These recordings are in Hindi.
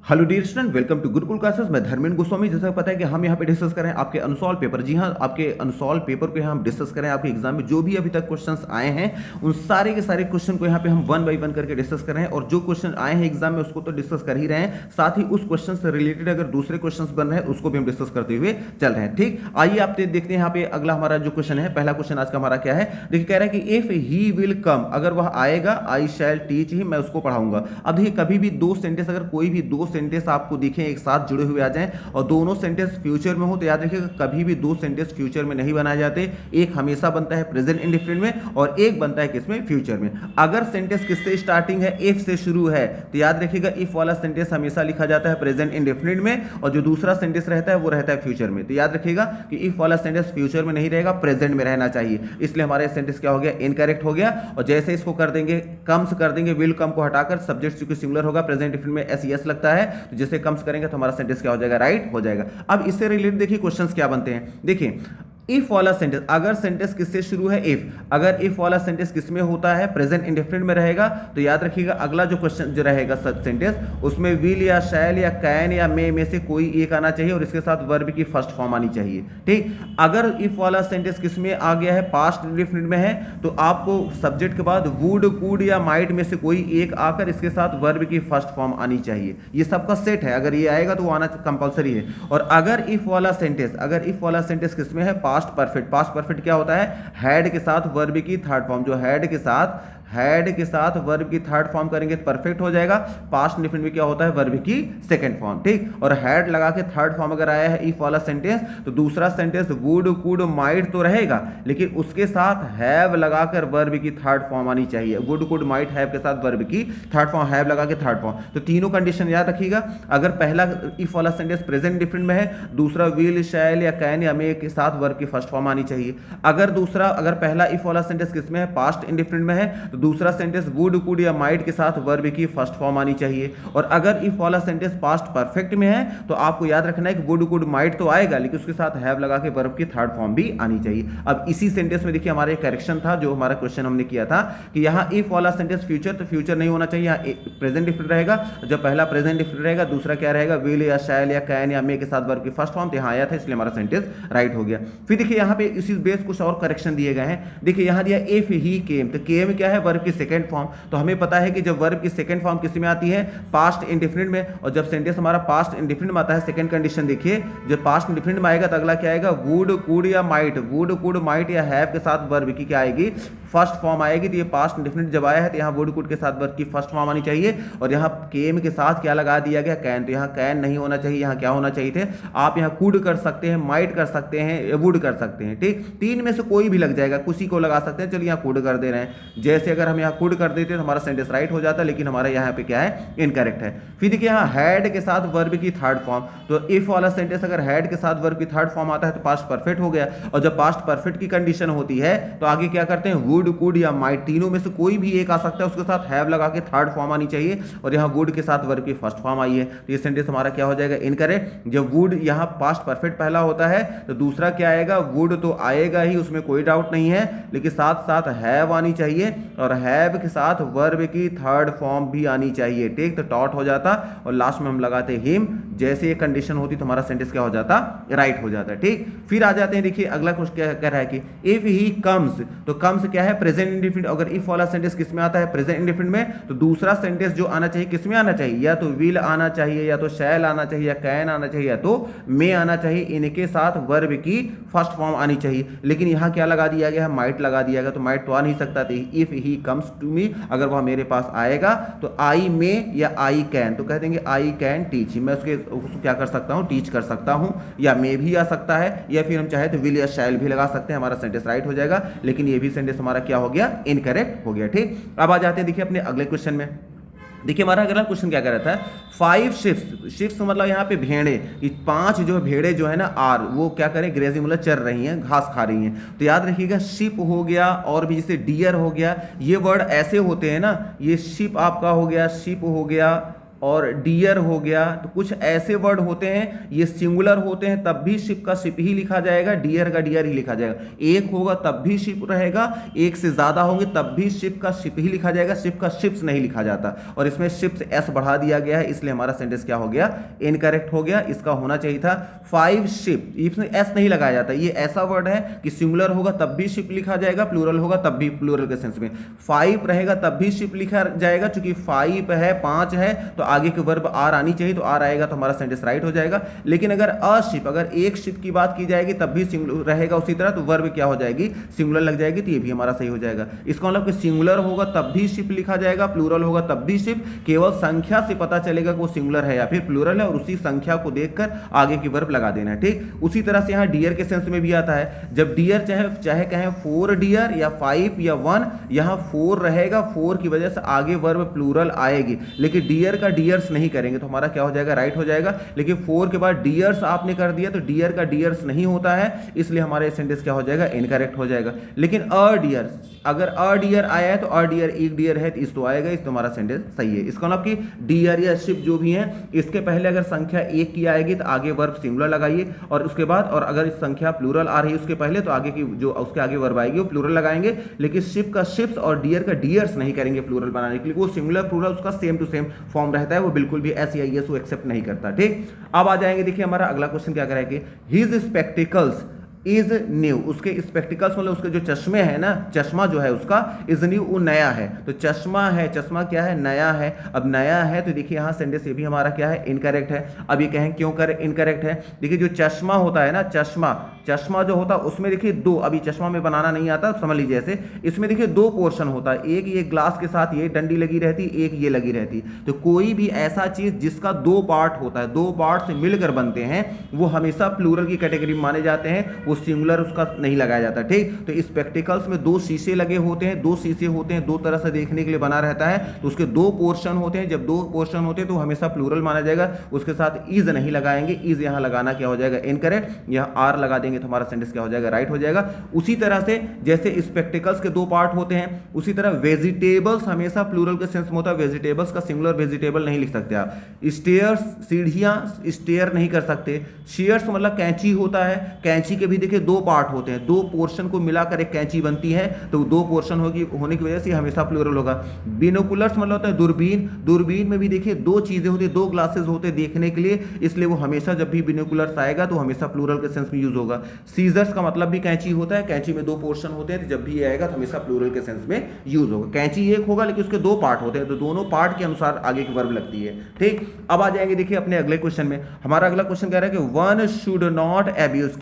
Hello dear student, welcome to Gurukul classes. मैं धर्मेंद्र गोस्वामी। जैसा पता है कि हम यहाँ पे डिस्कस करें आपके अनसॉल्व पेपर। जी हाँ, आपके अनसॉल्व पेपर को यहाँ हम डिस्कस करें। आपके एग्जाम में जो भी अभी तक क्वेश्चंस आए हैं उन सारे के सारे क्वेश्चन को यहाँ पे हम वन बाई वन करके डिस्कस करें, और जो क्वेश्चन आए हैं एग्जाम में उसको तो डिस्कस कर ही रहे हैं, साथ ही उस क्वेश्चन से रिलेटेड अगर दूसरे क्वेश्चन बन रहे हैं उसको भी हम डिस्कस करते हुए चल रहे हैं। ठीक, आइए आप देखते हैं यहाँ पे अगला हमारा जो क्वेश्चन है। पहला क्वेश्चन आज का हमारा क्या है, देखिए कह रहा है कि इफ ही विल कम, अगर वह आएगा, आई शैल टीच ही, मैं उसको पढ़ाऊंगा। अब देखिए कभी भी दो सेंटेंस, अगर कोई भी दो सेंटेंस आपको एक साथ जुड़े हुए आ जाएं और दोनों सेंटेंस फ्यूचर में हो, तो याद रखिएगा कभी भी दो सेंटेंस फ्यूचर में नहीं बनाए जाते। एक हमेशा बनता है प्रेजेंट इंडेफिनिट में और एक बनता है किसमें, फ्यूचर में। अगर सेंटेंस किससे स्टार्टिंग है, इफ से शुरू है, तो याद रखिएगा इफ वाला सेंटेंस हमेशा लिखा जाता है प्रेजेंट इंडेफिनिट में, और जो दूसरा सेंटेंस रहता है वो रहता है फ्यूचर में। तो याद रखिएगा कि इफ वाला सेंटेंस फ्यूचर में नहीं रहेगा, प्रेजेंट में रहना चाहिए। इसलिए हमारा सेंटेंस क्या हो गया, इनकरेक्ट हो गया। और जैसे इसको कर देंगे, कम्स कर देंगे, विल कम को हटाकर, सब्जेक्ट चूंकि सिंगुलर होगा, प्रेजेंट इंडेफिनिट में एस यस लगता है, तो जैसे कम्स करेंगे तो हमारा सेंटेंस क्या हो जाएगा, राइट हो जाएगा। अब इससे रिलेटेड देखिए क्वेश्चंस क्या बनते हैं। देखिए इफ वाला सेंटेंस, अगर सेंटेंस किससे शुरू है, इफ, अगर इफ वाला सेंटेंस किसमें होता है, प्रेजेंट इंडेफिनिट में रहेगा, तो याद रखिएगा अगला जो क्वेश्चन जो रहेगा सेंटेंस, उसमें विल या शैल या कैन या मे में से कोई एक आना चाहिए और इसके साथ वर्ब की फर्स्ट फॉर्म आनी चाहिए। ठीक, अगर इफ वाला सेंटेंस किसमें आ गया है, पास्ट इंडेफिनिट में है, तो आपको सब्जेक्ट के बाद वुड, कुड या माइट में से कोई एक आकर इसके साथ वर्ब की फर्स्ट फॉर्म आनी चाहिए। ये सबका सेट है, अगर ये आएगा तो वो आना कंपलसरी है। और अगर इफ वाला सेंटेंस, अगर इफ वाला सेंटेंस किसमें है, पास्ट परफेक्ट। पास्ट परफेक्ट क्या होता है, हैड के साथ वर्ब की थर्ड फॉर्म, जो हैड के साथ वर्ब की थर्ड फॉर्म करेंगे तो परफेक्ट हो जाएगा। पास्ट इंडेफिनिट में क्या होता है, वर्ब की सेकंड फॉर्म। ठीक, और हैड लगा के थर्ड फॉर्म अगर आया है इफ वाला सेंटेंस, तो दूसरा सेंटेंस वुड, कुड, माइट तो रहेगा, लेकिन उसके साथ हैव लगाकर वर्ब की थर्ड फॉर्म आनी चाहिए। वुड, कुड, माइट, हैव के साथ वर्ब की थर्ड फॉर्म, हैव लगा के थर्ड फॉर्म। तो तीनों कंडीशन याद रखिएगा। अगर पहला इफ वाला सेंटेंस प्रेजेंट इंडेफिनिट में है, दूसरा विल, शैल या कैन या मे के साथ वर्ब की फर्स्ट फॉर्म आनी चाहिए। अगर पहला इफ वाला सेंटेंस किसमें है, पास्ट इंडेफिनिट में है, तो दूसरा सेंटेंस वुड, कुड या माइट के साथ वर्ब की फर्स्ट फॉर्म आनी चाहिए। और अगर इफ वाला सेंटेंस पास्ट परफेक्ट में है, तो आपको याद रखना है कि वुड, कुड, माइट तो आएगा, लेकिन उसके साथ हैव लगा के वर्ब की थर्ड फॉर्म भी आनी चाहिए। अब इसी सेंटेंस में देखिए हमारा एक करेक्शन था, जो हमारा क्वेश्चन हमने किया था कि यहाँ इफ वाला सेंटेंस फ्यूचर, तो फ्यूचर नहीं होना चाहिए, यहाँ प्रेजेंट इंडेफिनिट रहेगा। जब पहला प्रेजेंट इंडेफिनिट रहेगा, दूसरा क्या रहेगा, विल या शैल या कैन या मे के साथ वर्ब की फर्स्ट फॉर्म, तो यहाँ आया था, इसलिए हमारा सेंटेंस राइट हो गया। फिर देखिए यहाँ पे इसी बेस कुछ और करेक्शन दिए गए हैं। देखिए यहाँ दिया इफ ही केम, तो केम क्या है, वर्ब की सेकंड फॉर्म। तो हमें पता है कि जब वर्ब की सेकंड फॉर्म किस में आती है, पास्ट इंडेफिनिट में, और जब सेंटेंस हमारा पास्ट इंडेफिनिट में आता है, सेकंड कंडीशन देखिए, जब पास्ट इंडेफिनिट में आएगा तो अगला क्या आएगा, वुड, कुड या माइट, वुड, कुड, माइट या हैव के साथ वर्ब की क्या आएगी, फर्स्ट फॉर्म आएगी। तो ये पास्ट इंडेफिनिट जब आया है तो यहाँ वुड, कुड के साथ वर्ब की फर्स्ट फॉर्म आनी चाहिए, और यहाँ केम के साथ क्या लगा दिया गया, कैन। तो यहाँ कैन नहीं होना चाहिए, यहाँ क्या होना चाहिए थे, आप यहाँ कुड कर सकते हैं, माइट कर सकते हैं, वुड कर सकते हैं। ठीक, तीन में से कोई भी लग जाएगा, किसी को लगा सकते हैं। चलिए यहाँ कुड कर दे रहे हैं, जैसे अगर हम यहाँ कुड कर देते तो हमारा सेंटेंस राइट हो जाता, लेकिन हमारा यहाँ पे क्या है, इनकरेक्ट है। फिर देखिए यहाँ हैड के साथ वर्ब की थर्ड फॉर्म, तो इफ वाला सेंटेंस अगर हैड के साथ वर्ब की थर्ड फॉर्म आता है तो पास्ट परफेक्ट हो गया। और जब पास्ट परफेक्ट की कंडीशन होती है तो आगे क्या करते हैं, वुड, कुड या माइट, तीनों में से कोई भी एक आ सकता है, उसके साथ हैव लगा के थर्ड फॉर्म आनी चाहिए, और यहाँ वुड के साथ वर्ब की फर्स्ट फॉर्म आई है, तो ये सेंटेंस हमारा क्या हो जाएगा, इनकरेक्ट। जब वुड यहाँ पास्ट परफेक्ट पहला होता है तो दूसरा क्या आएगा, वुड तो आएगा ही, उसमें कोई डाउट नहीं है, लेकिन साथ साथ हैव आनी चाहिए, और हैव के साथ वर्ब की थर्ड फॉर्म भी आनी चाहिए। ठीक, तो टॉट हो जाता और लास्ट में हम लगाते हिम। जैसे ये कंडीशन होती तो हमारा सेंटेंस क्या हो जाता, राइट हो जाता। ठीक, फिर आ जाते हैं, देखिए अगला क्वेश्चन क्या कह रहा है कि इफ ही कम्स, तो कम्स क्या है, प्रेजेंट इंडेफिनिट। अगर इफ वाला सेंटेंस किस में आता है, प्रेजेंट इंडेफिनिट में, तो दूसरा सेंटेंस जो आना चाहिए किस में आना चाहिए, या तो विल आना चाहिए, या तो शैल आना चाहिए, या कैन आना चाहिए, या तो मे आना चाहिए। इनके साथ वर्ब की फर्स्ट फॉर्म आनी चाहिए, लेकिन यहाँ क्या लगा दिया गया है, माइट लगा दिया गया, तो माइट तो आ नहीं सकता। If he comes to me, अगर वह मेरे पास आएगा तो आई मे या आई कैन, तो कह देंगे आई कैन टीच, मैं उसको क्या कर सकता हूँ, टीच कर सकता हूँ, या मे भी आ सकता है, या फिर हम चाहे तो विल या शैल भी लगा सकते हैं, हमारा सेंटेंस राइट हो जाएगा। लेकिन ये भी सेंटेंस हमारा क्या हो गया, इनकरेक्ट हो गया। ठीक, अब आ जाते हैं देखिए अपने अगले क्वेश्चन में। देखिए हमारा अगला क्वेश्चन क्या कह रहा था, 5 शिप्स, शिप्स मतलब यहाँ पे भेड़े, 5 जो भेड़े जो है ना, आर, वो क्या करें, ग्रेजिंग मतलब चर रही हैं, घास खा रही हैं। तो याद रखिएगा शिप हो गया, और भी जैसे डियर हो गया, ये वर्ड ऐसे होते हैं ना, ये शिप आपका हो गया, शिप हो गया, और डियर हो गया, तो कुछ ऐसे वर्ड होते हैं ये सिंगुलर होते हैं तब भी शिप का शिप ही लिखा जाएगा, डियर का डियर ही लिखा जाएगा। एक होगा तब भी शिप रहेगा, एक से ज्यादा होंगे तब भी शिप का शिप ही लिखा जाएगा, शिप का शिप्स नहीं लिखा जाता। और इसमें शिप्स एस बढ़ा दिया गया है, इसलिए हमारा सेंटेंस क्या हो गया, इनकरेक्ट हो गया। इसका होना चाहिए था 5 शिप, इसमें एस नहीं लगाया जाता। ये ऐसा वर्ड है कि सिंगुलर होगा तब भी शिप लिखा जाएगा, प्लूरल होगा तब भी, प्लूरल के सेंस में 5 रहेगा तब भी शिप लिखा जाएगा। चूंकि 5 है, 5 है, तो आगे के वर्ब आर आनी चाहिए, तो आर आएगा तो हमारा सेंटेंस राइट हो जाएगा। लेकिन अगर अशिप, अगर एक शिप की बात की जाएगी तब भी सिंगुलर रहेगा उसी तरह, तो वर्ब क्या हो जाएगी, सिंगुलर लग जाएगी, तो ये भी हमारा सही हो जाएगा। इसका मतलब कि सिंगुलर होगा तब भी शिप लिखा जाएगा, प्लूरल होगा तब भी शिप, केवल संख्या से पता चलेगा कि वो सिंगुलर है या फिर प्लूरल है, और उसी संख्या को देखकर आगे की वर्ब लगा देना है। ठीक उसी तरह से यहाँ डियर के सेंस में भी आता है। जब डियर चाहे कहें 4 डियर या 5 या 1, यहाँ 4 रहेगा, 4 की वजह से आगे वर्ब प्लूरल आएगी, लेकिन डियर का डियर्स नहीं करेंगे तो हमारा क्या हो जाएगा, राइट हो जाएगा। लेकिन 4 के बाद डियर्स आपने कर दिया तो डियर का डियर्स नहीं होता है, इसलिए हमारा सेंटेंस क्या हो जाएगा, इनकरेक्ट हो जाएगा। लेकिन अ डियर, अगर अ डियर आया है तो अ डियर एक डियर है तो इस तो आएगा, इस तो हमारा सेंटेंस सही है। इसका मतलब कि डियर या शिप जो भी है इसके पहले अगर संख्या एक की आएगी तो आगे वर्ब सिंगुलर लगाइए, और उसके बाद, और अगर इस संख्या प्लूरल आ रही है उसके पहले तो आगे की जो उसके आगे वर्ब आएगी वो प्लूरल लगाएंगे। लेकिन शिप का शिप्स और डियर का डियर्स नहीं करेंगे प्लूरल बनाने के लिए, वो सिंगुलर प्लूरल उसका सेम टू सेम फॉर्म रहता है, वो बिल्कुल भी एस या यस वो एक्सेप्ट नहीं करता। ठीक, अब आ जाएंगे, देखिए हमारा अगला क्वेश्चन क्या करेंगे, हिज स्पेक्टिकल्स इज न्यू, उसके स्पेक्टिकल्स मतलब उसके जो चश्मे हैं ना, चश्मा जो है उसका इज न्यू, वो नया है। तो चश्मा है, चश्मा क्या है, नया है। अब नया है तो देखिए यहाँ सेंटेंस ये भी हमारा क्या है, इनकरेक्ट है। अब ये कहें क्यों कर इनकरेक्ट है, देखिए जो चश्मा होता है ना, चश्मा जो होता है उसमें देखिए दो, अभी चश्मा में बनाना नहीं आता समझ लीजिए, ऐसे इसमें देखिए दो पोर्शन होता है, एक ये ग्लास के साथ ये डंडी लगी रहती, एक ये लगी रहती। तो कोई भी ऐसा चीज जिसका दो पार्ट होता है, दो पार्ट से मिलकर बनते हैं, वो हमेशा प्लूरल की कैटेगरी में माने जाते हैं, वो सिंगुलर उसका नहीं लगाया जाता। ठीक, तो स्पेक्टिकल्स में दो शीशे लगे होते हैं, दो शीशे होते हैं, दो तरह से देखने के लिए बना रहता है, तो उसके दो पोर्शन होते हैं। जब दो पोर्शन होते हैं तो हमेशा प्लूरल माना जाएगा, उसके साथ इज नहीं लगाएंगे, इज यहां लगाना क्या हो जाएगा, इनकरेक्ट। यहां आर लगा देंगे तो हमारा सेंटेंस क्या हो जाएगा, राइट हो जाएगा। उसी तरह से जैसे स्पेक्टिकल्स के दो पार्ट होते हैं, उसी तरह वेजिटेबल्स हमेशा प्लूरल के सेंस में होता है, वेजिटेबल्स का सिंगुलर वेजिटेबल नहीं लिख सकते आप। स्टेयर्स, सीढ़ियां, स्टेयर नहीं कर सकते। शेयर्स मतलब कैंची होता है, कैंची के भी देखिए दो पार्ट होते हैं, दो पोर्शन को मिलाकर एक कैंची बनती है, तो दो पोर्शन होने की वजह से हमेशा प्लूरल होगा। बिनोकुलर्स मतलब होता है दूरबीन, दूरबीन में भी देखिए दो चीजें होती है, दो ग्लासेस होते हैं देखने के लिए, इसलिए वो हमेशा जब भी बिनोकुलर्स आएगा तो हमेशा प्लूरल के सेंस में यूज होगा। सीजर्स का मतलब भी कैंची होता है, कैंची में दो पोर्शन होते हैं, तो जब भी आएगा तो हमेशा प्लूरल के सेंस में यूज होगा। कैंची एक होगा लेकिन उसके दो पार्ट होते हैं, तो दोनों पार्ट के अनुसार आगे की वर्ब लगती है। ठीक, अब आ जाएंगे देखिए अपने अगले क्वेश्चन में। हमारा अगला क्वेश्चन कह रहा है कि वन शुड नॉट एब्यूज,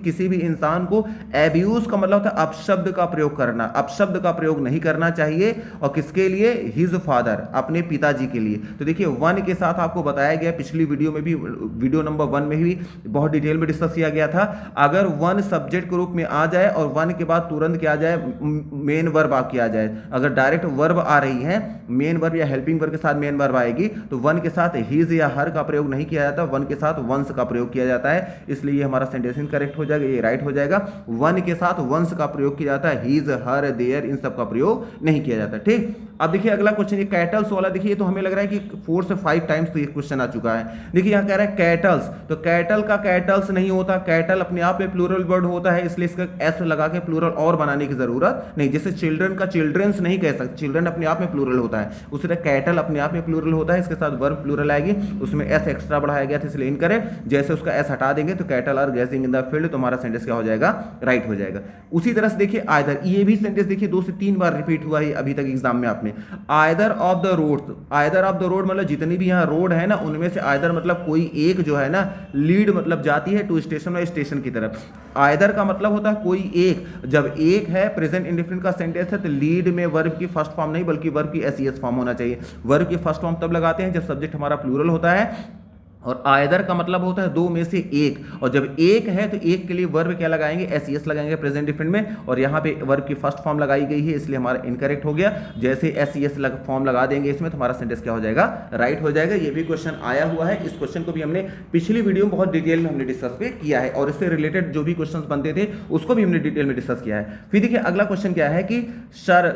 किसी भी इंसान को एब्यूज का मतलब होता है अपशब्द का प्रयोग करना, अपशब्द का प्रयोग नहीं करना चाहिए। और किसके लिए, हिज फादर, अपने पिताजी के लिए। तो देखिए वन के साथ आपको बताया गया पिछली वीडियो में भी, वीडियो नंबर 1 में भी बहुत डिटेल में डिस्कस किया गया था। अगर वन सब्जेक्ट के रूप में आ जाए और वन के बाद तुरंत क्या आ जाए, मेन वर्ब आपकी आ जाए, अगर डायरेक्ट वर्ब आ रही है, मेन वर्ब या हेल्पिंग वर्ब के साथ मेन वर्ब आएगी, तो वन के साथ हिज या हर का प्रयोग नहीं किया जाता, वन के साथ वंस का प्रयोग किया जाता है, इसलिए हमारा सेंटेंस करेक्ट हो जाएगा, ये राइट हो जाएगा। वन के साथ वंस का प्रयोग किया जाता है, हिज, हर, देयर इन सब का प्रयोग नहीं किया जाता। ठीक, अब देखिए अगला क्वेश्चन ये कैटल्स वाला, देखिए तो हमें लग रहा है कि 4 से 5 टाइम्स तो ये क्वेश्चन आ चुका है। देखिए यहाँ कह रहा है कैटल्स, तो कैटल का कैटल्स नहीं होता, कैटल अपने आप में प्लूरल वर्ड होता है, इसलिए इसका एस लगा के प्लूरल और बनाने की जरूरत नहीं। जैसे चिल्ड्रन का चिल्ड्रंस नहीं कह सकते, चिल्ड्रन अपने आप में प्लूरल होता है, उसी तरह कैटल अपने आप में प्लूरल होता है, इसके साथ वर्ब प्लूरल आएगी, उसमें एस एक्स्ट्रा बढ़ाया गया था इसलिए इनकरेक्ट। जैसे उसका एस हटा देंगे तो cattle are grazing in the field, तो हमारा सेंटेंस क्या हो जाएगा, राइट हो जाएगा। उसी तरह से देखिए आइदर, ये भी सेंटेंस देखिए 2 से 3 बार रिपीट हुआ है अभी तक एग्जाम में आपने। Either of the road, either of the road मतलब जितनी भी यहाँ रोड है ना उनमें से आइदर मतलब कोई एक जो है ना, लीड मतलब जाती है टू स्टेशन और स्टेशन की तरफ। आइदर का मतलब होता है कोई एक, जब एक है प्रेजेंट इंडेफिनिट का सेंटेंस है तो लीड में वर्ब की फर्स्ट फॉर्म नहीं बल्कि वर्ब की एसईएस फॉर्म होना चाहिए। वर्ब की फर्स्ट फॉर्म तब लगाते हैं जब सब्जेक्ट हमारा प्लूरल होता है, और आइदर का मतलब होता है दो में से एक, और जब एक है तो एक के लिए वर्ब क्या लगाएंगे, एस लगाएंगे प्रेजेंट डिफरेंट में, और यहाँ पे वर्ब की फर्स्ट फॉर्म लगाई गई है इसलिए हमारा इनकरेक्ट हो गया। जैसे एस फॉर्म लगा देंगे इसमें तो हमारा सेंटेंस क्या हो जाएगा, राइट हो जाएगा। ये भी क्वेश्चन आया हुआ है, इस क्वेश्चन को भी हमने पिछली वीडियो में बहुत डिटेल में हमने डिस्कस पे किया है, और इससे रिलेटेड जो भी क्वेश्चन बनते थे उसको भी हमने डिटेल में डिस्कस किया है। फिर देखिए अगला क्वेश्चन क्या है कि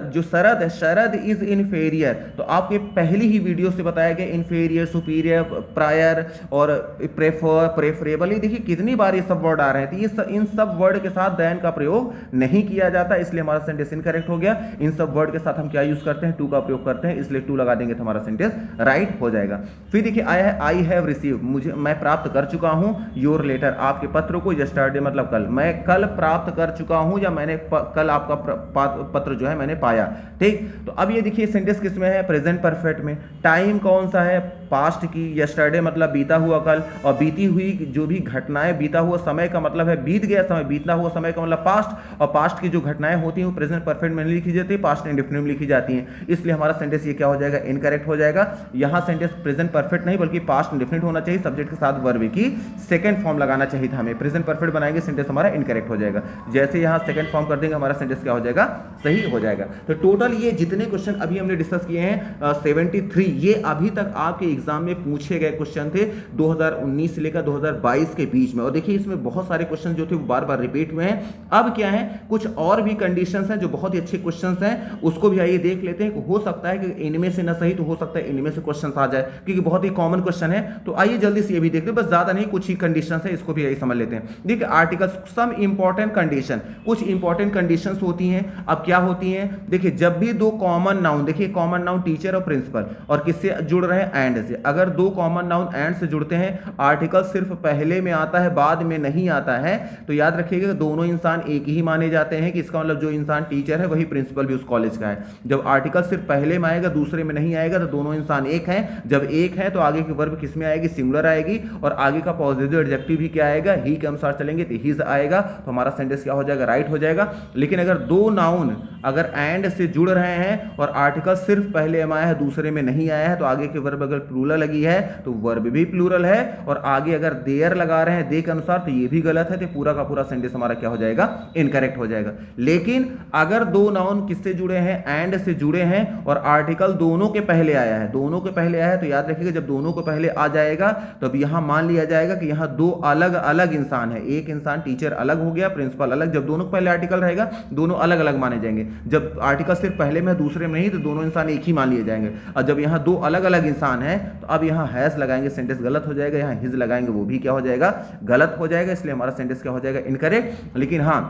जो शरद है, शरद इज इनफेरियर, तो आपके पहली ही वीडियो से बताया गया इनफेरियर, सुपीरियर, प्रायर और प्रेफर, प्रेफरेबल। देखिए कितनी बार ये सब वर्ड आ रहे हैं, तो ये इन सब वर्ड के साथ देन का प्रयोग नहीं किया जाता, इसलिए हमारा सेंटेंस इनकरेक्ट हो गया। इन सब वर्ड के साथ हम क्या यूज करते हैं, टू का प्रयोग करते हैं, इसलिए टू लगा देंगे तो हमारा सेंटेंस राइट हो जाएगा। फिर देखिए आया है आई हैव रिसीव, मुझे मैं प्राप्त कर चुका हूं योर लेटर, आपके पत्र को, यस्टरडे मतलब कल, मैं कल प्राप्त कर चुका हूं या मैंने कल आपका पत्र जो है मैंने पाया। ठीक, तो अब ये देखिए सेंटेंस किस में है, प्रेजेंट परफेक्ट में। टाइम कौन सा है, पास्ट की, यस्टरडे मतलब बीता हुआ कल, और बीती हुई जो भी घटनाएं, बीता हुआ समय का मतलब है बीत गया समय, बीता हुआ समय का मतलब पास्ट, और पास्ट की जो घटनाएं होती हैं वो प्रेजेंट परफेक्ट में लिखी जाती है, पास्ट इंडेफिनिट में लिखी जाती हैं, इसलिए हमारा सेंटेंस ये क्या हो जाएगा, इनकरेक्ट हो जाएगा। यहां सेंटेंस प्रेजेंट परफेक्ट नहीं बल्कि पास्ट इंडेफिनिट होना चाहिए, सब्जेक्ट के साथ वर्ब की सेकंड फॉर्म लगाना चाहिए था हमें, प्रेजेंट परफेक्ट बनाएंगे सेंटेंस हमारा इनकरेक्ट हो जाएगा। जैसे यहां सेकंड फॉर्म कर देंगे हमारा सेंटेंस क्या हो जाएगा, सही हो जाएगा। तो टोटल ये जितने क्वेश्चन अभी हमने डिस्कस किए हैं 73, ये अभी तक आपके एग्जाम में पूछे गए क्वेश्चन थे 2019 से लेकर 2022 के बीच में, और देखिए इसमें बहुत सारे क्वेश्चन जो थे वो बार बार रिपीट हुए हैं। अब क्या है, कुछ और भी कंडीशंस हैं जो बहुत ही अच्छे क्वेश्चंस हैं, उसको भी आइए देख लेते हैं। हो सकता है कि इनमें से ना सही तो हो सकता है इनमें से क्वेश्चन आ जाए, क्योंकि बहुत ही कॉमन क्वेश्चन है। तो आइए जल्दी से ये भी देख ले, बस ज्यादा नहीं, कुछ ही कंडीशंस है, इसको भी यही समझ लेते हैं। देखिए आर्टिकल्स, सम इंपॉर्टेंट कंडीशन, कुछ इंपॉर्टेंट कंडीशंस होती हैं। अब क्या होती हैं, देखिए जब भी दो कॉमन नाउन, देखिए कॉमन नाउन टीचर और प्रिंसिपल, और किससे जुड़ रहे हैं, एंड से, अगर दो कॉमन नाउन एंड से जुड़ते हैं, आर्टिकल सिर्फ पहले में आता है बाद में नहीं आता है, तो याद रखिएगा दोनों इंसान एक ही माने जाते हैं, कि इसका मतलब जो इंसान टीचर है वही प्रिंसिपल भी उस कॉलेज का है। जब आर्टिकल सिर्फ पहले में आएगा दूसरे में नहीं आएगा तो दोनों इंसान एक हैं। जब एक है तो आगे की वर्ब किस में आएगी, सिंगुलर आएगी, और आगे का पॉजिटिव एडजेक्टिव भी क्या आएगा, ही के अनुसार चलेंगे तो हिज आएगा, तो हमारा सेंटेंस क्या हो जाएगा, राइट हो जाएगा। लेकिन अगर दो नाउन अगर एंड से जुड़ रहे हैं और आर्टिकल सिर्फ पहले में आया है दूसरे में नहीं आया है, तो आगे की वर्ब अगर प्लूरल लगी है तो वर्ब भी प्लूरल है, और आगे अगर देयर लगा रहे हैं दे के अनुसार तो ये भी गलत है, तो पूरा का पूरा सेंटेंस हमारा क्या हो जाएगा, इनकरेक्ट हो जाएगा। लेकिन अगर दो नाउन किससे जुड़े हैं, एंड से जुड़े हैं, और आर्टिकल दोनों के पहले आया है, दोनों के पहले आया है, तो याद रखिएगा जब दोनों को पहले आ जाएगा तो अब यहां मान लिया जाएगा कि यहां दो अलग अलग इंसान है, एक इंसान टीचर अलग हो गया, प्रिंसिपल अलग। जब दोनों को पहले आर्टिकल रहेगा दोनों अलग अलग माने जाएंगे, जब आर्टिकल सिर्फ पहले में दूसरे में नहीं तो दोनों इंसान एक ही मान लिए जाएंगे। और जब यहां दो अलग अलग इंसान है तो अब यहां हैज लगाएंगे सेंटेंस गलत हो जाएगा, यहां हिज लगाएंगे वो भी क्या हो जाएगा, गलत हो जाएगा, इसलिए हमारा सेंटेंस क्या हो जाएगा, इनकरेक्ट। लेकिन हां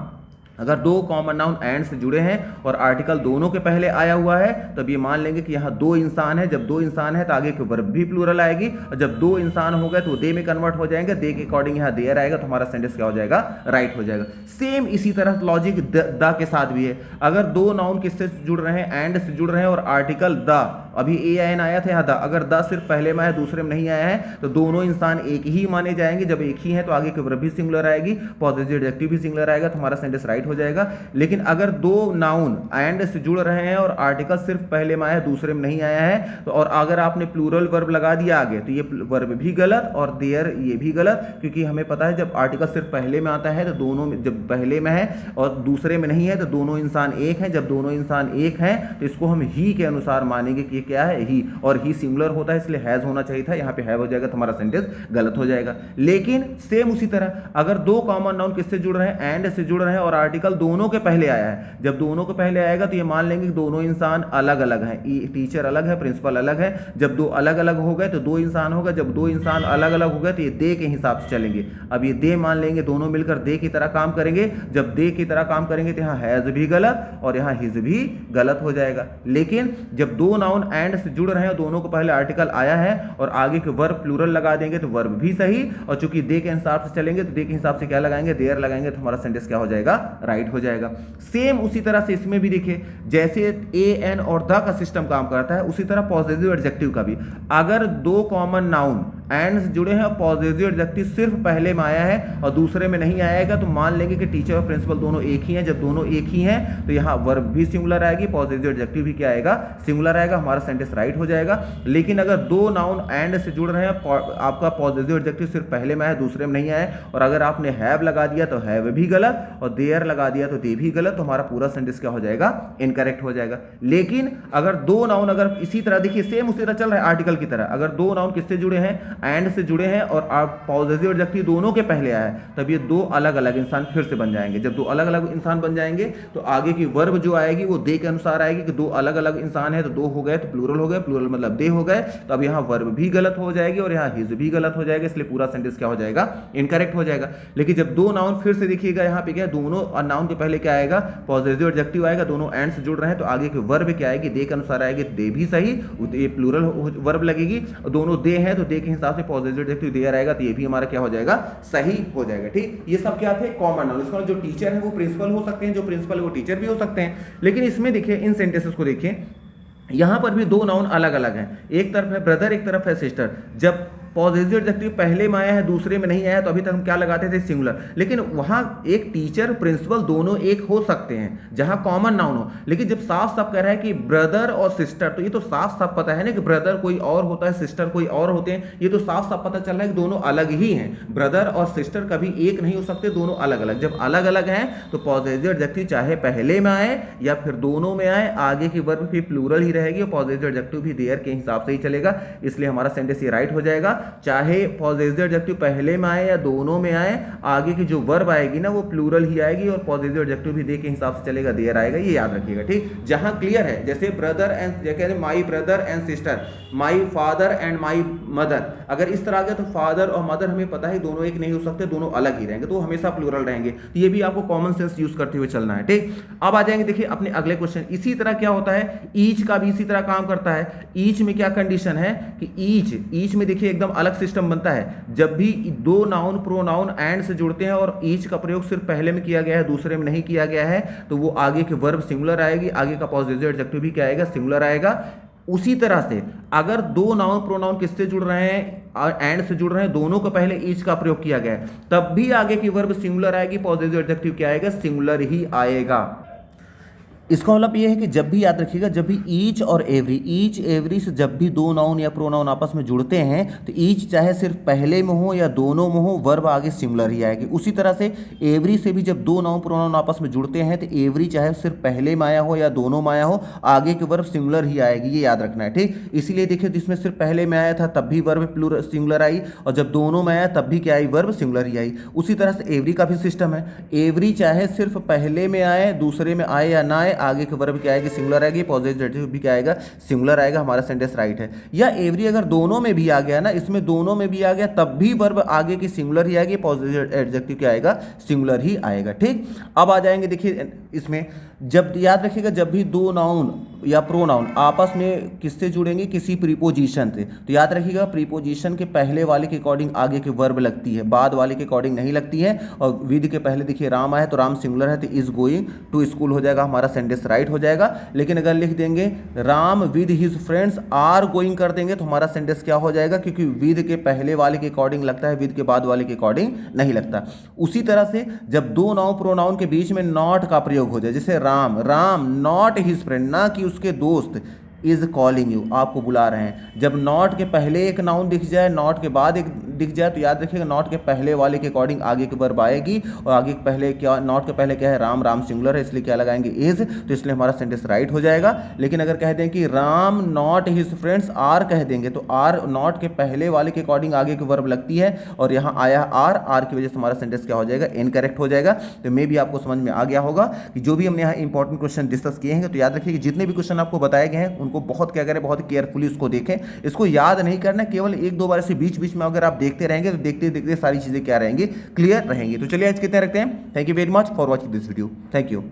अगर दो कॉमन नाउन एंड से जुड़े हैं और आर्टिकल दोनों के पहले आया हुआ है तब ये मान लेंगे कि यहाँ दो इंसान है, जब दो इंसान है तो आगे की वर्ब भी प्लूरल आएगी, और जब दो इंसान हो गए तो दे में कन्वर्ट हो जाएंगे, दे के अकॉर्डिंग यहाँ देयर आएगा, तो हमारा सेंटेंस क्या हो जाएगा, राइट हो जाएगा। सेम इसी तरह लॉजिक द के साथ भी है। अगर दो नाउन किससे जुड़ रहे हैं, एंड से जुड़ रहे हैं, और आर्टिकल द, अभी ए एन आया था यहाँ द, अगर द सिर्फ पहले में है दूसरे में नहीं आया है तो दोनों इंसान एक ही माने जाएंगे। जब एक ही है तो आगे की वर्ब भी सिंगुलर आएगी, पॉजिटिव एडजेक्टिव भी सिंगुलर आएगा, तो हमारा सेंटेंस राइट हो जाएगा। लेकिन अगर दो नाउन एंड से जुड़ रहे हैं और आर्टिकल सिर्फ पहले में आया है दूसरे में नहीं आया है, तो और अगर आपने प्लूरल वर्ब लगा दिया आगे तो ये वर्ब भी गलत और देयर ये भी गलत, क्योंकि हमें पता है जब आर्टिकल सिर्फ पहले में आता है तो दोनों में, जब पहले में है और दूसरे में नहीं है तो दोनों इंसान एक हैं। जब दोनों इंसान एक हैं तो इसको हम ही के अनुसार मानेंगे कि क्या है, ही, और ही सिंगुलर होता है इसलिए हैज होना चाहिए था, यहाँ पे हैव हो जाएगा तो हमारा सेंटेंस गलत हो जाएगा। लेकिन सेम उसी तरह अगर दो कॉमन नाउन किससे जुड़ रहे हैं, एंड से जुड़ रहे हैं, और आर्टिकल दोनों के पहले आया है, जब दोनों को पहले आएगा तो ये मान लेंगे कि दोनों इंसान अलग अलग हैं, टीचर अलग है, प्रिंसिपल अलग है। जब दो अलग अलग हो गए तो दो इंसान होगा, जब दो इंसान अलग अलग हो गए तो ये दे के हिसाब से चलेंगे। अब ये दे मान लेंगे, दोनों मिलकर दे की तरह काम करेंगे। जब दे की तरह काम करेंगे तो यहाँ हैज भी गलत और यहाँ हिज भी गलत हो जाएगा। लेकिन जब दो नाउन एंड से जुड़ रहे हैं, दोनों को पहले आर्टिकल आया है और आगे के वर्ब प्लूरल लगा देंगे तो वर्ब भी सही, और चूंकि दे के हिसाब से चलेंगे तो दे के हिसाब से क्या लगाएंगे, देयर लगाएंगे, तो हमारा सेंटेंस क्या हो जाएगा, राइट हो जाएगा। सेम उसी तरह से इसमें भी देखिए जैसे ए एन और द का सिस्टम काम करता है उसी तरह पॉजिटिव एडजेक्टिव का भी। अगर दो कॉमन नाउन एंड से जुड़े हैं और पॉजिटिव एडजेक्टिव सिर्फ पहले में आया है और दूसरे में नहीं आएगा, तो मान लेंगे कि टीचर और प्रिंसिपल दोनों एक ही हैं। जब दोनों एक ही हैं तो यहाँ वर्ब भी सिंगुलर आएगी, पॉजिटिव एडजेक्टिव भी क्या आएगा, सिंगुलर आएगा, हमारा सेंटेंस राइट हो जाएगा। लेकिन अगर दो नाउन एंड से जुड़ रहे हैं, आपका पॉजिटिव एडजेक्टिव सिर्फ पहले में आया दूसरे में नहीं आया, और अगर आपने हैव लगा दिया तो हैव भी गलत और देयर लगा दिया तो दे भी गलत, तो हमारा पूरा सेंटेंस क्या हो जाएगा, इनकरेक्ट हो जाएगा। लेकिन अगर दो नाउन अगर इसी तरह देखिए सेम उसी तरह चल रहा है आर्टिकल की तरह, अगर दो नाउन किससे जुड़े हैं, एंड से जुड़े हैं और आप पॉजिटिव एडजेक्टिव दोनों के पहले आया है, तब ये दो अलग अलग इंसान फिर से बन जाएंगे। जब दो अलग अलग इंसान बन जाएंगे तो आगे की वर्ब जो आएगी वो दे के अनुसार आएगी कि दो अलग अलग इंसान है तो दो हो गए तो प्लूरल हो गए, प्लूरल मतलब दे हो गए, तो अब यहाँ वर्ब भी गलत हो जाएगी और यहाँ हिज भी गलत हो जाएगा, इसलिए पूरा सेंटेंस क्या हो जाएगा, इनकरेक्ट हो जाएगा। लेकिन जब दो नाउन फिर से देखिएगा यहाँ पे क्या दोनों और नाउन के पहले क्या आएगा, पॉजिटिव एडजेक्टिव आएगा, दोनों एंड से जुड़ रहे हैं तो आगे की वर्ब क्या आएगी, दे के अनुसार आएगी, दे भी सही, ये प्लूरल वर्ब लगेगी, और दोनों दे हैं तो दे के हिसाब से पॉजिटिव एडजेक्टिव देयर आएगा, तो ये भी हमारा क्या हो जाएगा, सही हो जाएगा। ठीक, ये सब क्या थे, कॉमन नाउन। इसका जो टीचर है वो प्रिंसिपल हो सकते हैं, जो प्रिंसिपल है वो टीचर भी हो सकते हैं। लेकिन इसमें देखिए इन सेंटेंसेस को देखिए, यहां पर भी दो नाउन अलग अलग हैं, एक तरफ है ब्रदर एक तरफ है सिस्टर। जब पॉजिटिव एडजेक्टिव पहले में आया है दूसरे में नहीं आया तो अभी तक हम क्या लगाते थे, सिंगुलर। लेकिन वहां एक टीचर प्रिंसिपल दोनों एक हो सकते हैं जहां कॉमन नाउन हो। लेकिन जब साफ साफ कह रहा है कि ब्रदर और सिस्टर, तो ये तो साफ साफ पता है ना कि ब्रदर कोई और होता है, सिस्टर कोई और होते हैं, ये तो साफ साफ पता चल रहा है कि दोनों अलग ही हैं। ब्रदर और सिस्टर कभी एक नहीं हो सकते, दोनों अलग अलग। जब अलग अलग हैं तो पॉजिटिव एडजेक्टिव चाहे पहले में आए या फिर दोनों में आए, आगे की वर्ब फिर प्लूरल ही रहेगी और पॉजिटिव एडजेक्टिव भी देयर के हिसाब से ही चलेगा, इसलिए हमारा सेंटेंस ये राइट हो जाएगा। चाहे पॉजिटिव एडजेक्टिव पहले में आए या दोनों में आए, आगे की जो वर्ब आएगी ना वो प्लूरल ही आएगी और पॉजिटिव एडजेक्टिव भी दे के हिसाब से चलेगा, देयर आएगा, ये याद रखिएगा। ठीक, जहां क्लियर है, जैसे ब्रदर एंड जैसे my brother and sister, my father and my mother, अगर इस तरह आ गया तो फादर और मदर हमें पता है दोनों एक नहीं हो सकते, दोनों अलग ही रहेंगे, तो हमेशा प्लूरल रहेंगे। तो ये भी आपको कॉमन सेंस यूज करते हुए चलना है। ठीक, अब आ जाएंगे देखिए अपने अगले क्वेश्चन। इसी तरह क्या होता है, ईच का भी इसी तरह काम करता है। ईच में क्या कंडीशन है कि ईच में देखिए एकदम अलग सिस्टम बनता है। जब भी दो नाउन प्रोनाउन एंड से जुड़ते हैं और ईच का प्रयोग सिर्फ पहले में किया गया है दूसरे में नहीं किया गया है, तो वो आगे की वर्ब सिंगुलर आएगी, आगे का पॉजिटिव एडजेक्टिव भी क्या आएगा, सिंगुलर आएगा। उसी तरह से अगर दो नाउन प्रोनाउन किससे जुड़ रहे हैं, एंड से जुड़ रहे हैं, दोनों को पहले ईच का प्रयोग किया गया है, तब भी आगे की वर्ब सिंगुलर आएगी, पॉजिटिव एडजेक्टिव क्या आएगा, सिंगुलर ही आएगा। इसका मतलब ये है कि जब भी याद रखिएगा, जब भी ईच और एवरी से जब भी दो नाउन या प्रोनाउन आपस में जुड़ते हैं तो ईच चाहे सिर्फ पहले में हो या दोनों में हो, वर्ब आगे सिंगुलर ही आएगी। उसी तरह से एवरी से भी जब दो नाउन प्रोनाउन आपस में जुड़ते हैं तो एवरी चाहे सिर्फ पहले में आया हो या दोनों में आया हो, आगे की वर्ब सिंगुलर ही आएगी, ये याद रखना है। ठीक, इसीलिए देखिए इसमें सिर्फ पहले में आया था तब भी वर्ब प्लूरल सिंगुलर आई, और जब दोनों में आया तब भी क्या आई, वर्ब सिंगुलर ही आई। उसी तरह से एवरी का भी सिस्टम है, एवरी चाहे सिर्फ पहले में आए दूसरे में आए या ना आए, आगे की वर्ब क्या आएगी, सिंगुलर आएगी, पॉजिटिव एडजेक्टिव भी क्या आएगा, सिंगुलर आएगा, हमारा सेंटेंस राइट है। या एवरी अगर दोनों में भी आ गया ना, इसमें दोनों में भी आ गया तब भी वर्ब आगे की सिंगुलर ही आएगी, पॉजिटिव एडजेक्टिव क्या आएगा, सिंगुलर ही आएगा। ठीक, अब आ जाएंगे देखिए इसमें, जब याद रखिएगा जब भी दो नाउन या प्रोनाउन आपस में किससे जुड़ेंगे, किसी प्रीपोजिशन से, तो याद रखिएगा प्रीपोजिशन के पहले वाले के अकॉर्डिंग आगे की वर्ब लगती है, बाद वाले के अकॉर्डिंग नहीं लगती है। और विद के पहले देखिए राम आया तो राम सिंगुलर है तो इज गोइंग टू स्कूल हो जाएगा, हमारा सेंटेंस राइट हो जाएगा। लेकिन अगर लिख देंगे Ram with his friends are going कर देंगे तो हमारा सेंटेंस क्या हो जाएगा, क्योंकि विद के पहले वाले के अकॉर्डिंग लगता है, विद के बाद वाले के अकॉर्डिंग नहीं लगता। उसी तरह से जब दो नाउन प्रोनाउन के बीच में नॉट का प्रयोग हो जाए, जैसे राम नॉट हिज फ्रेंड, ना कि उसके दोस्त, इज कॉलिंग यू, आपको बुला रहे हैं। जब नॉट के पहले एक नाउन दिख जाए, नॉट के बाद एक दिख जाए, तो याद रखिएगा नॉट के पहले वाले के अकॉर्डिंग आगे की वर्ब आएगी, और आगे के पहले क्या, नॉट के पहले क्या है, राम सिंगुलर है इसलिए क्या लगाएंगे, इज, तो इसलिए हमारा सेंटेंस राइट हो जाएगा। लेकिन अगर कह दें कि Ram not his friends are कह देंगे तो आर नॉट के पहले वाले के अकॉर्डिंग आगे की वर्ब लगती है, और यहाँ आया आर की वजह से हमारा सेंटेंस क्या हो जाएगा, इनकरेक्ट हो जाएगा। तो मे भी आपको समझ में आ गया होगा कि जो भी हमने यहाँ इंपॉर्टेंट क्वेश्चन डिस्कस किए हैं, तो याद रखिए कि जितने भी क्वेश्चन आपको बताए गए हैं उनको बहुत क्या करें, बहुत केयरफुली उसको देखें। इसको याद नहीं करना, केवल एक दो बार से बीच बीच में अगर आप देखते रहेंगे तो देखते देखते सारी चीजें क्या रहेंगी, क्लियर रहेंगी। तो चलिए आज कितने रखते हैं। Thank you very much for watching this video. Thank you.